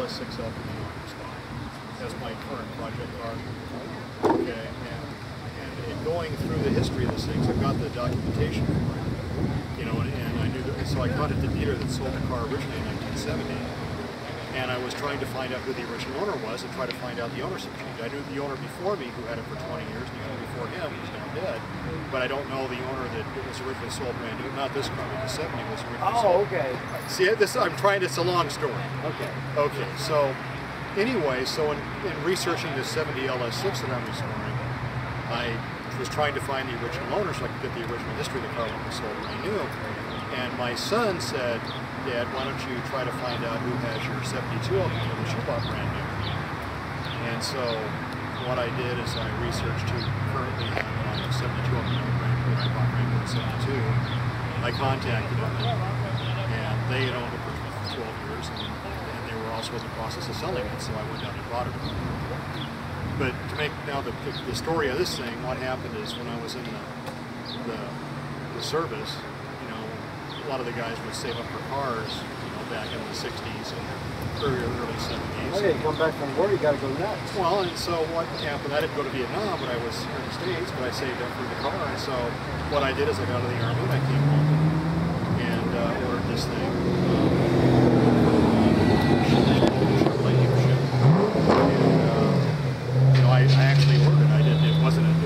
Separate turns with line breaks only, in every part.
LS6L as my current project car. Okay, and going through the history of this thing, so I've got the documentation for it. You know, and I knew that, so I contacted the dealer that sold the car originally in 1970. And I was trying to find out who the original owner was and try to find out the ownership change. I knew the owner before me who had it for 20 years, and the owner before him who's now dead. But I don't know the owner that it was originally sold brand new. Not this car, but the 70 was originally sold.
Oh, okay.
See, I'm trying, it's a long story.
Okay.
Okay, so anyway, so in researching the 70 LS6 that I'm restoring, I was trying to find the original owner so I could get the original history of the car when it was sold brand new. And my son said, Dad, why don't you try to find out who has your 72 Alpina that you bought brand new? And so what I did is I researched who currently had my 72 Alpina brand new. I bought brand new in 72. I contacted them, and they had owned it for 12 years, and they were also in the process of selling it, so I went down and bought it. But to make now the story of this thing, what happened is when I was in the service, a lot of the guys would save up for cars, back in the 60s and early 70s.
Okay, you come back from war, you got to go nuts.
Well, and so what happened, I didn't go to Vietnam, but I was here in the States, but I saved up for the car. And so what I did is I got out of the Army and I came home and ordered this thing. Chevrolet dealership. And, I actually ordered it. It wasn't a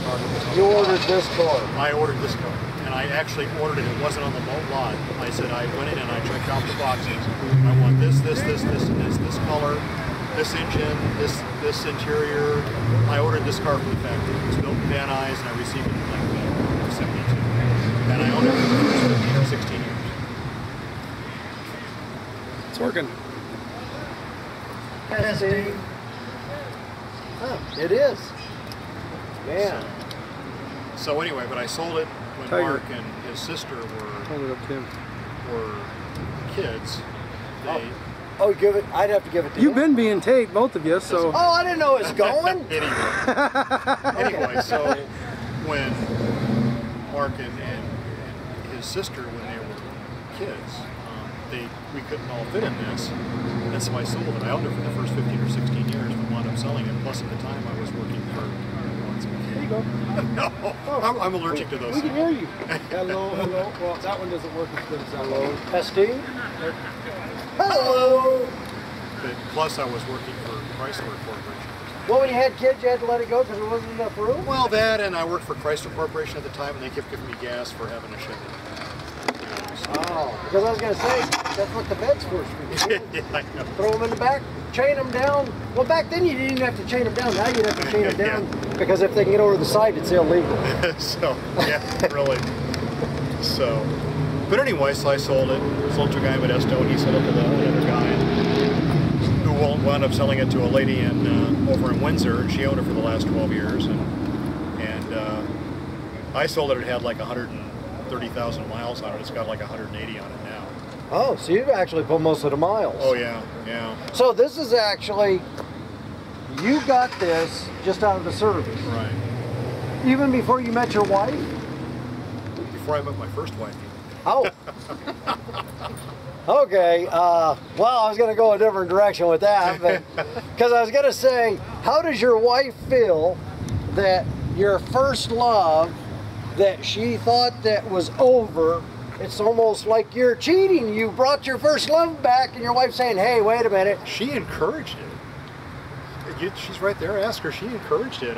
car that was on
You
the
ordered
lot.
this car?
I ordered this car. And I actually ordered it. It wasn't on the lot. I said I went in and I checked off the boxes. I want this, and this color, this engine, this interior. I ordered this car from the factory. It was built in Van Nuys, and I received it in like 72. And I owned it for the first 15 or 16 years.
It's working.
Testing. Huh, it is. Man.
So anyway, but I sold it when Mark and his sister were kids.
Oh, give it. I'd have to give it to you.
You've been being taped, both of you, so.
Oh, I didn't know it was going.
Anyway, so when Mark and his sister, when they were kids, we couldn't all fit in this, and so I sold it. I owned it for the first 15 or 16 years, but wound up selling it. Plus, at the time, I was working for.
There you go.
No, I'm allergic to those.
We can hear you.
Hello, hello. Well, that one doesn't work as good as that one.
Testing. Hello.
But plus, I was working for Chrysler Corporation.
Well, when you had kids, you had to let it go because there wasn't enough room?
Well, that, and I worked for Chrysler Corporation at the time, and they kept giving me gas for having a Chevy.
Oh, because I was going to say, that's what the bed's for.
Yeah, I know.
Throw them in the back, chain them down. Well, back then you didn't even have to chain them down. Now you'd have to chain them down because if they can get over the side, it's illegal.
So, yeah, really. So, but anyway, so I sold it. Sold it to a guy in Modesto, and he sold it to another guy who wound up selling it to a lady over in Windsor, and she owned it for the last 12 years. And I sold it. It had like 130,000 miles on it. It's got like 180 on it now.
Oh, so you've actually put most of the miles.
Oh yeah, yeah.
So this is actually, you got this just out of the service.
Right.
Even before you met your wife?
Before I met my first wife.
Oh. Okay, well, I was going to go a different direction with that, because I was going to say, how does your wife feel that your first love, that she thought that was over, it's almost like you're cheating. You brought your first love back, and your wife's saying, hey, wait a minute.
She encouraged it. She's right there. Ask her. She encouraged it.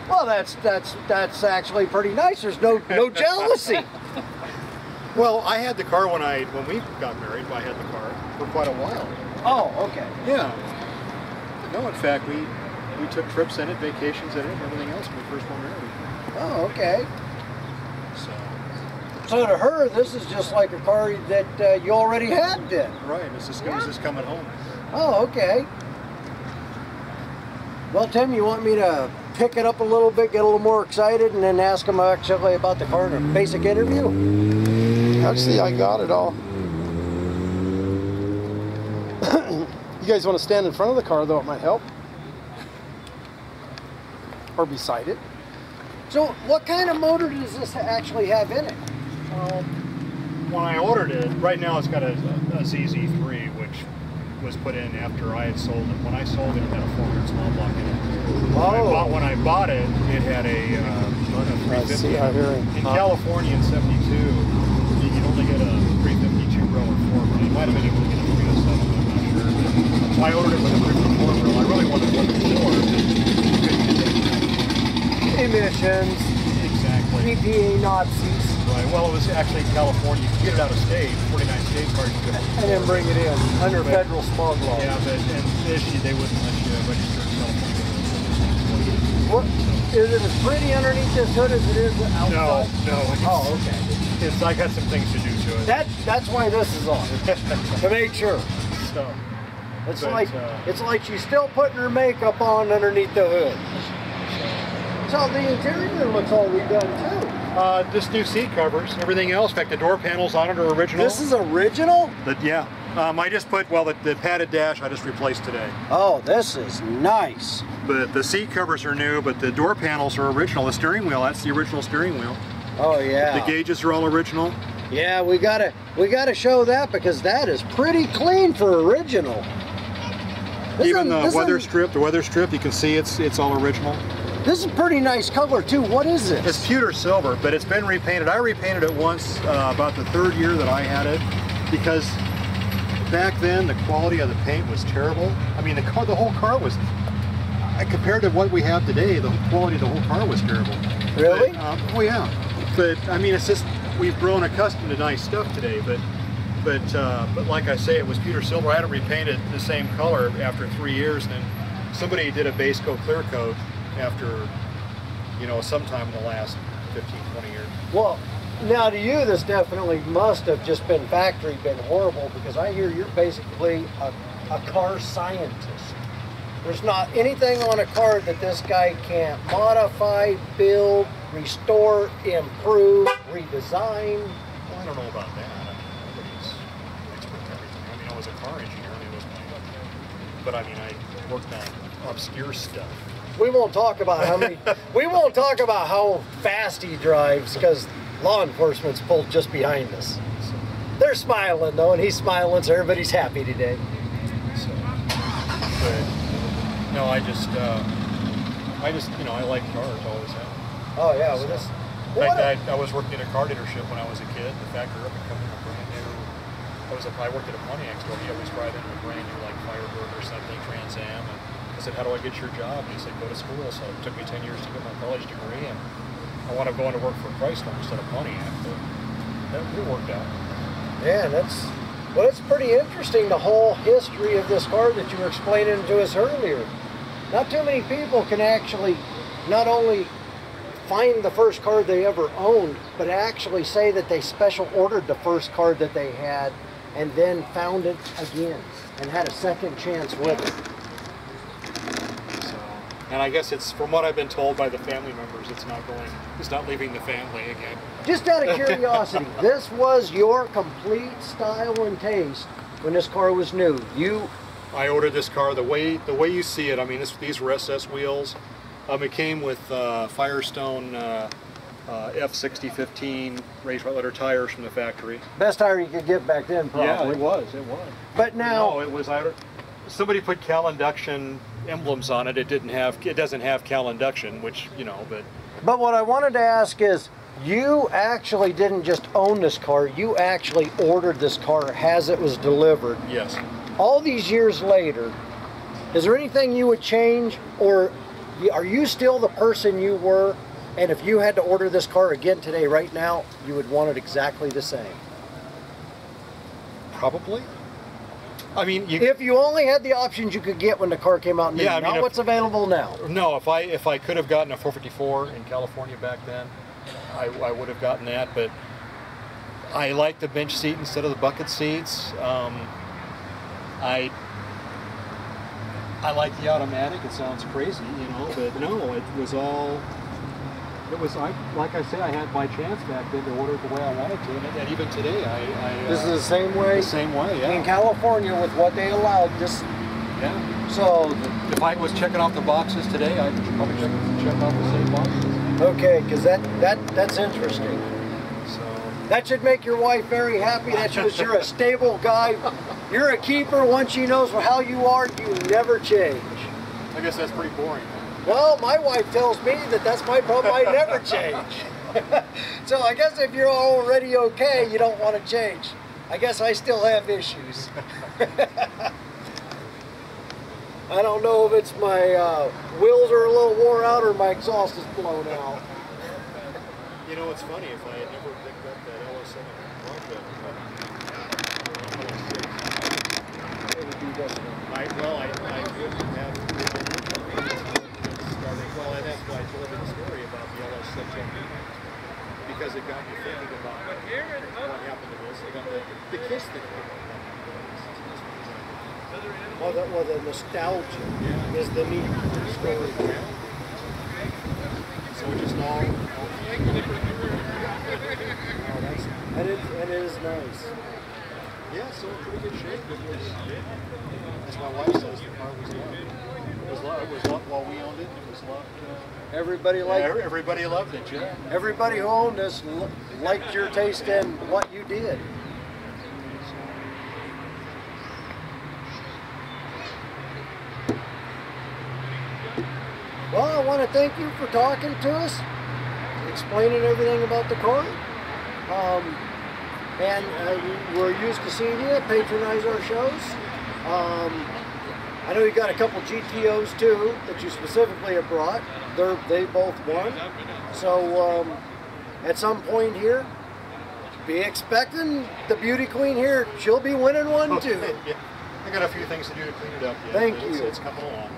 Well, that's actually pretty nice. There's no jealousy.
Well, I had the car when we got married. I had the car for quite a while.
Oh, okay.
Yeah. No, in fact, we took trips in it, vacations in it, and everything else when we first were married.
Oh, okay. So to her, this is just like a car that you already had then.
Right. It was just coming home.
Oh, okay. Well, Tim, you want me to pick it up a little bit, get a little more excited, and then ask him actually about the car in a basic interview?
Actually, I got it all. You guys want to stand in front of the car, though? It might help. Or beside it.
So what kind of motor does this actually have in it?
when I ordered it, right now it's got a ZZ3, which was put in after I had sold it. When I sold it, it had a 400 small block in it.
Oh.
When I bought it, it had a 350. In California in '72, you could only get a 352 grill or 4 grill. You might have been able to get a 307, I'm not sure. But I ordered it with a 354 grill. I really wanted one before, but you couldn't get that.
Emissions.
Exactly.
EPA Nazis.
Right. Well, it was actually California. You could get it out of state, 49 states hard to get it.
And then bring it in under federal smog law.
Yeah, but and this they wouldn't let you register in California.
What, is it as pretty underneath this hood as it is outside?
No.
Oh, okay.
It's I got some things to do to it.
That's why this is on. To make sure.
So,
It's
but,
like she's still putting her makeup on underneath the hood. So the interior looks all redone too.
This new seat covers, everything else. In fact, the door panels on it are original.
This is original?
Yeah. I just put, well, the padded dash I just replaced today.
Oh, this is nice.
But the seat covers are new, but the door panels are original. The steering wheel, that's the original steering wheel.
Oh yeah.
The gauges are all original.
Yeah, we gotta show that because that is pretty clean for original.
Even the weather strip, you can see it's all original.
This is a pretty nice color too. What is this?
It's pewter silver, but it's been repainted. I repainted it once about the 3rd year that I had it, because back then the quality of the paint was terrible. I mean, the whole car was, compared to what we have today, the quality of the whole car was terrible.
Really?
But, oh yeah. But I mean, it's just we've grown accustomed to nice stuff today. But like I say, it was pewter silver. I had it repainted the same color after 3 years, and then somebody did a base coat clear coat after, sometime in the last 15, 20 years.
Well, now to you, this definitely must have just been been horrible, because I hear you're basically a car scientist. There's not anything on a car that this guy can't modify, build, restore, improve, redesign.
Well, I don't know about that. Nobody's expert at everything. I mean, I was a car engineer, but I worked on obscure stuff.
We won't talk about how fast he drives, because law enforcement's pulled just behind us. They're smiling though, and he's smiling, so everybody's happy today.
So, but no, I like cars, always have.
Oh yeah, with this.
In fact, I was working at a car dealership when I was a kid. The factory up and coming a brand new. I worked at a Pontiac store. He always drive into a brand new Firebird or something, Trans Am. And I said, "How do I get your job?" And he said, "Go to school." So it took me 10 years to get my college degree, and I want to go into work for Chrysler instead of Pontiac. But it worked out.
Yeah, it's pretty interesting, the whole history of this car that you were explaining to us earlier. Not too many people can actually not only find the first car they ever owned, but actually say that they special ordered the first car that they had and then found it again and had a second chance with it.
So, and I guess it's, from what I've been told by the family members, it's not leaving the family again.
Just out of curiosity, this was your complete style and taste when this car was new.
I ordered this car the way you see it. I mean, these were SS wheels. It came with Firestone F6015 raised right letter tires from the factory.
Best tire you could get back then, probably.
Yeah, it was.
But now,
no, it was. Somebody put Cal Induction emblems on it. It doesn't have Cal Induction, which but.
But what I wanted to ask is, you actually didn't just own this car. You actually ordered this car as it was delivered.
Yes.
All these years later, is there anything you would change, or are you still the person you were? And if you had to order this car again today, right now, you would want it exactly the same?
Probably. I mean,
if you only had the options you could get when the car came out new, not what's available now.
No, if I could have gotten a 454 in California back then, I would have gotten that. But I like the bench seat instead of the bucket seats. I like the automatic. It sounds crazy, but no, like I say, I had my chance back then to order it the way I wanted to, and even today,
this is the same way?
The same way, yeah.
In California, with what they allowed,
yeah.
So,
if I was checking off the boxes today, I'd probably check off the same boxes.
Okay, because that's interesting.
So,
That should make your wife very happy. That shows you're a stable guy. You're a keeper. Once she knows how you are, you never change.
I guess that's pretty boring.
Well, my wife tells me that that's my problem. I never change. So I guess if you're already okay, you don't want to change. I guess I still have issues. I don't know if it's my wheels are a little wore out or my exhaust is blown out.
You know, it's funny, if I had never picked up that LS7 Bronco,
It would be this one.
I wouldn't have started. Well, and that's why I told you the story about the LS6 because it got me thinking about what happened to this. I got the KISS thing.
Well, the nostalgia is the neat story.
So it just all
And it is nice.
yeah, so in pretty good shape. It was, as my wife says, the car was loved. It was loved while we owned it. It was loved.
Everybody liked it.
Everybody loved it, yeah.
Everybody who owned this liked your taste in what you did. Well, I want to thank you for talking to us, explaining everything about the car. We're used to seeing you patronize our shows. I know you got a couple GTOs too that you specifically have brought. They both won. So at some point here, be expecting the beauty queen here. She'll be winning one too.
Yeah. I got a few things to do to clean it up yet.
Thank you.
It's coming along.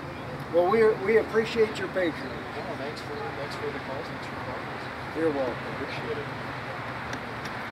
Well, we appreciate your patronage.
Oh, thanks for the calls. Thanks for the calls.
You're welcome.
Appreciate it.